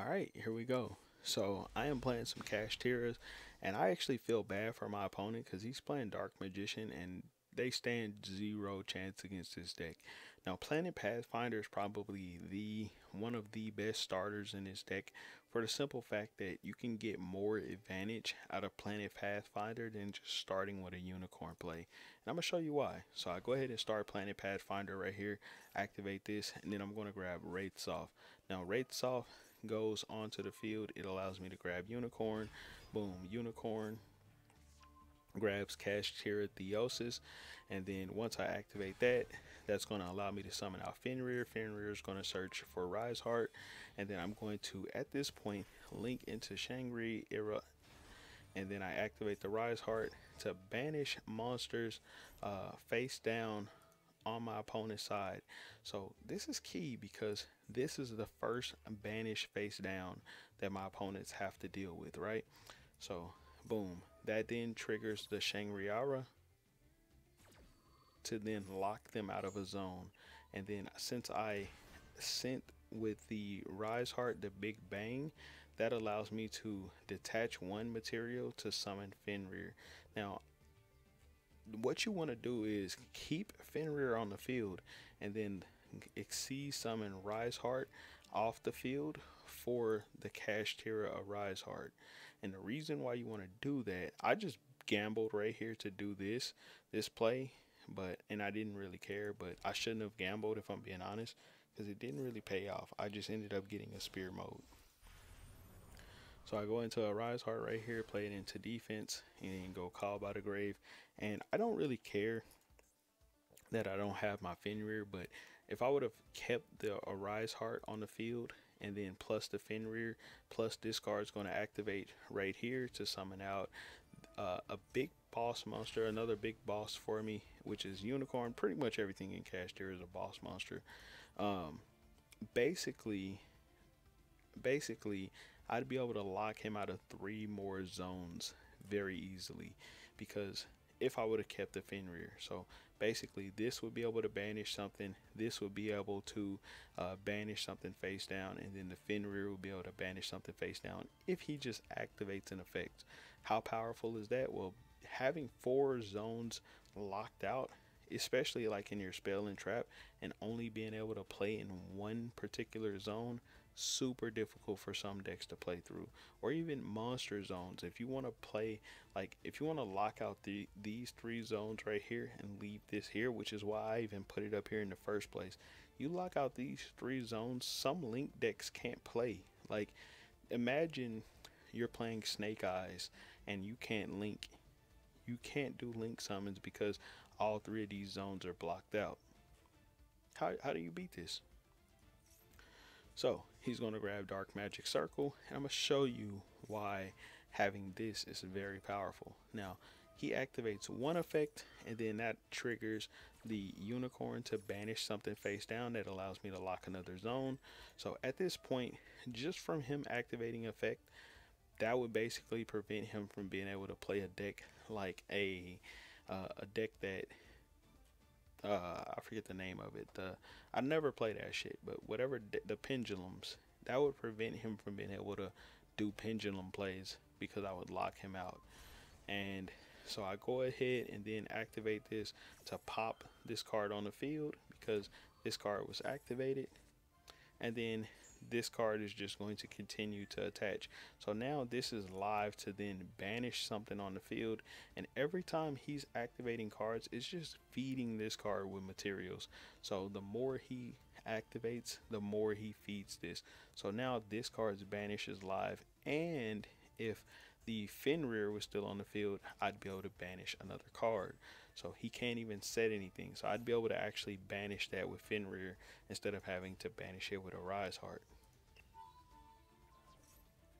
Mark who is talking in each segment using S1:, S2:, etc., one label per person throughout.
S1: Alright, here we go. So I am playing some Kashtiras, and I actually feel bad for my opponent because he's playing Dark Magician and they stand zero chance against this deck. Now Planet Pathfinder is probably the one of the best starters in this deck for the simple fact that you can get more advantage out of Planet Pathfinder than just starting with a unicorn play. And I'm gonna show you why. So I go ahead and start Planet Pathfinder right here, activate this, and then I'm gonna grab Wraiths off. Now Wraiths off goes onto the field. It allows me to grab unicorn, boom, unicorn grabs Kashtira Theosis, and then once I activate that, that's going to allow me to summon out Fenrir. Fenrir is going to search for Rise Heart, and then I'm going to at this point link into Shangri Era, and then I activate the Rise Heart to banish monsters face down on my opponent's side. So this is key because this is the first banish face down that my opponents have to deal with, right? So boom, that then triggers the Shangri-Ara to then lock them out of a zone. And then since I sent with the Rise Heart the Big Bang, that allows me to detach one material to summon Fenrir. Now what you want to do is keep Fenrir on the field and then exceed summon Rise Heart off the field for the Kashtira Rise Heart. And the reason why you want to do that, I just gambled right here to do this play, and I didn't really care, but I shouldn't have gambled if I'm being honest, because it didn't really pay off. I just ended up getting a spear mode. So I go into a Rise Heart right here, play it into defense, and then go Call by the Grave. And I don't really care that I don't have my Fenrir, but if I would have kept the Rise Heart on the field and then plus the Fenrir, plus this card is going to activate right here to summon out a big boss monster, another big boss for me, which is Unicorn. Pretty much everything in Kashtira is a boss monster. Basically, I'd be able to lock him out of 3 more zones very easily, because if I would have kept the Fenrir. So basically this would be able to banish something, this would be able to banish something face down, and then the Fenrir will be able to banish something face down if he just activates an effect. How powerful is that? Well, having 4 zones locked out, especially like in your spell and trap, and only being able to play in one particular zone, super difficult for some decks to play through. Or even monster zones, if you want to play, like if you want to lock out these 3 zones right here and leave this here, which is why I even put it up here in the first place, you lock out these 3 zones, some link decks can't play. Like imagine you're playing Snake Eyes and you can't do link summons because all 3 of these zones are blocked out. How do you beat this? So he's going to grab Dark Magic Circle, and I'm going to show you why having this is very powerful. Now he activates one effect, and then that triggers the Unicorn to banish something face down. That allows me to lock another zone. So at this point, just from him activating effect, that would basically prevent him from being able to play a deck like a deck that I forget the name of it. I never play that shit, but whatever the pendulums, that would prevent him from being able to do pendulum plays because I would lock him out. And so I go ahead and then activate this to pop this card on the field because this card was activated, and then this card is just going to continue to attach. So now this is live to then banish something on the field, and every time he's activating cards, it's just feeding this card with materials. So the more he activates, the more he feeds this. So now this card's banish is live, and if the Fenrir was still on the field, I'd be able to banish another card. So he can't even set anything. So I'd be able to actually banish that with Fenrir instead of having to banish it with a Rise Heart.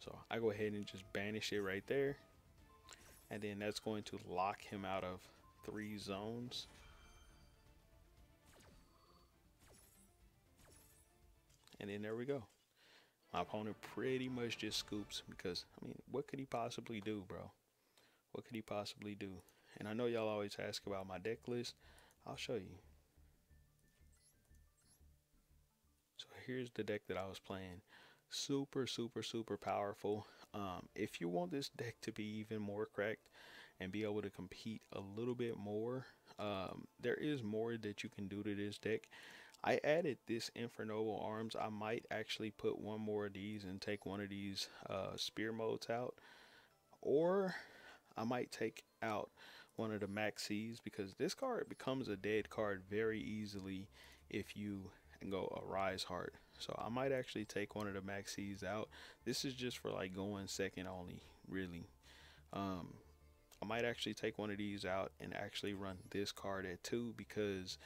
S1: So I go ahead and just banish it right there. And then that's going to lock him out of 3 zones. And then there we go. My opponent pretty much just scoops because, I mean, what could he possibly do, bro? What could he possibly do? And I know y'all always ask about my deck list. I'll show you. So here's the deck that I was playing. super powerful. If you want this deck to be even more cracked and be able to compete a little bit more, there is more that you can do to this deck. I added this Infernoble Arms. I might actually put one more of these and take one of these spear modes out, or I might take out one of the Maxis, because this card becomes a dead card very easily if you go a Rise Heart. So I might actually take one of the Maxis out. This is just for like going second only, really. Um, I might actually take one of these out and actually run this card at 2, because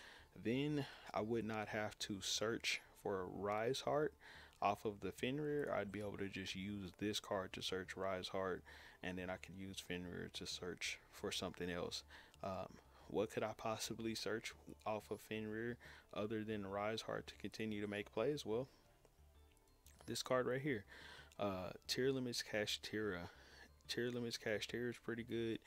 S1: then I would not have to search for a Rise Heart off of the Fenrir. I'd be able to just use this card to search Rise Heart, and then I could use Fenrir to search for something else. What could I possibly search off of Fenrir other than Rise Heart to continue to make plays? Well, this card right here, Tier Limits Kashtira. Tier Limits Kashtira is pretty good.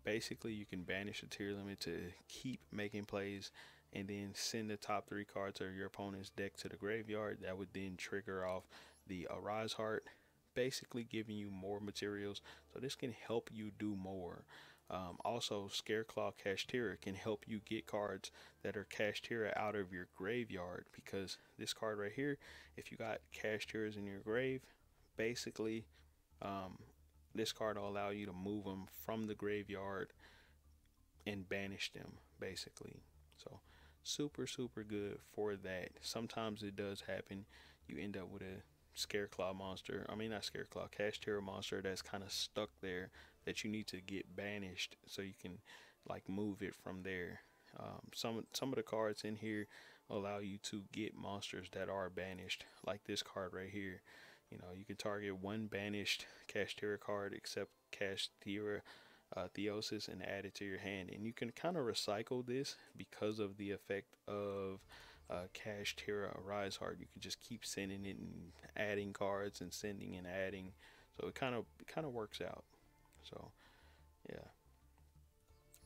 S1: Basically, you can banish a tier limit to keep making plays, and then send the top 3 cards of your opponent's deck to the graveyard. That would then trigger off the Arise Heart, basically giving you more materials. So this can help you do more. Also, Scareclaw Kashtira can help you get cards that are Kashtira out of your graveyard, because this card right here, if you got Kashtiras in your grave, basically this card will allow you to move them from the graveyard and banish them, basically. So super good for that. Sometimes it does happen. You end up with a Scareclaw monster. I mean, not Scareclaw, Kashtira monster that's kind of stuck there, that you need to get banished so you can like move it from there. Some of the cards in here allow you to get monsters that are banished, like this card right here. You know, you can target one banished Kashtira card, except Kashtira Theosis, and add it to your hand. And you can kind of recycle this because of the effect of Kashtira Rise Heart. You can just keep sending it and adding cards and sending and adding. So it kind of works out. So yeah,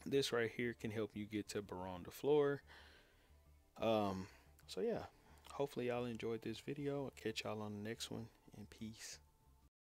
S1: this right here can help you get to Baron the Floor. So yeah, hopefully y'all enjoyed this video. I'll catch y'all on the next one, and peace.